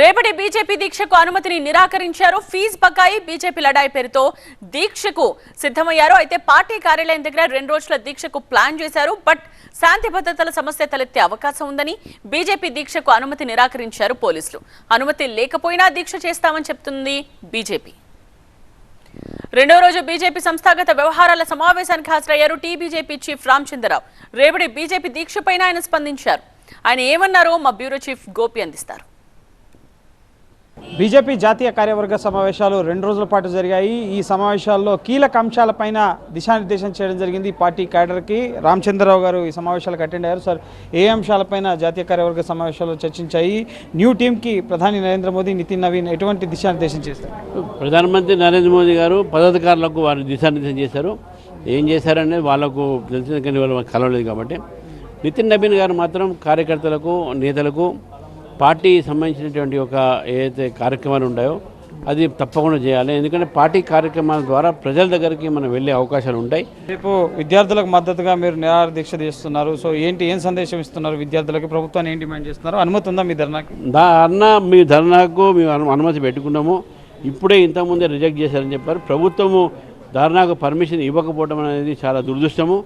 రేపటి బీజేపీ దీక్షకు అనుమతిని నిరాకరించారు. ఫీజు బకాయి బీజేపీ లడాయి పేరుతో దీక్షకు సిద్ధమయ్యారు. అయితే పార్టీ కార్యాలయం దగ్గర 2 రోజుల దీక్షకు ప్లాన్ చేశారు. బట్ శాంతి భద్రతల సమస్య తలెత్తే అవకాశం ఉందని బీజేపీ దీక్షకు అనుమతి నిరాకరించారు పోలీసులు. అనుమతి లేకపోయినా దీక్ష చేస్తామని చెప్తుంది బీజేపీ. రెండో రోజు బీజేపీ సంస్థాగత వ్యవహారాల సమావేశానికి హాజరయ్యారు టీబీజేపీ చీఫ్ రామచంద్రరావు. రేపటి బీజేపీ దీక్షపైన ఆయన స్పందించారు. ఆయన ఏమన్నారో మా బ్యూరో చీఫ్ గోపి అందిస్తారు. బీజేపీ జాతీయ కార్యవర్గ సమావేశాలు 2 రోజుల పాటు జరిగాయి. ఈ సమావేశాల్లో కీలక అంశాలపైన దిశానిర్దేశం చేయడం జరిగింది. పార్టీ క్యాడర్కి రామచంద్రరావు గారు ఈ సమావేశాలకు అటెండ్ అయ్యారు. సార్, ఏ అంశాలపైన జాతీయ కార్యవర్గ సమావేశాలు చర్చించాయి? న్యూ టీంకి ప్రధాని నరేంద్ర మోదీ, నితిన్ నవీన్ ఎటువంటి దిశానిర్దేశం చేస్తారు? ప్రధానమంత్రి నరేంద్ర మోదీ గారు పదాధికారులకు వారు దిశానిర్దేశం చేశారు. ఏం చేశారనేది వాళ్ళకు తెలిసిన కానీ వాళ్ళు కలవలేదు కాబట్టి. నితిన్ నవీన్ గారు మాత్రం కార్యకర్తలకు, నేతలకు పార్టీ సంబంధించినటువంటి ఒక ఏదైతే కార్యక్రమాలు ఉన్నాయో అది తప్పకుండా చేయాలి. ఎందుకంటే పార్టీ కార్యక్రమాల ద్వారా ప్రజల దగ్గరికి మనం వెళ్ళే అవకాశాలు ఉంటాయి. రేపు విద్యార్థులకు మద్దతుగా మీరు నిరాహార దీక్ష చేస్తున్నారు. సో ఏం సందేశం ఇస్తున్నారు విద్యార్థులకి? ప్రభుత్వాన్ని ఏం డిమాండ్ చేస్తున్నారు? అనుమతి ఉందా మీ ధర్నాకి? మీ ధర్నాకు మేము అనుమతి పెట్టుకున్నాము. ఇప్పుడే ఇంతకుముందే రిజెక్ట్ చేశారని చెప్పారు. ప్రభుత్వము ధర్నాకు పర్మిషన్ ఇవ్వకపోవడం అనేది చాలా దురదృష్టము.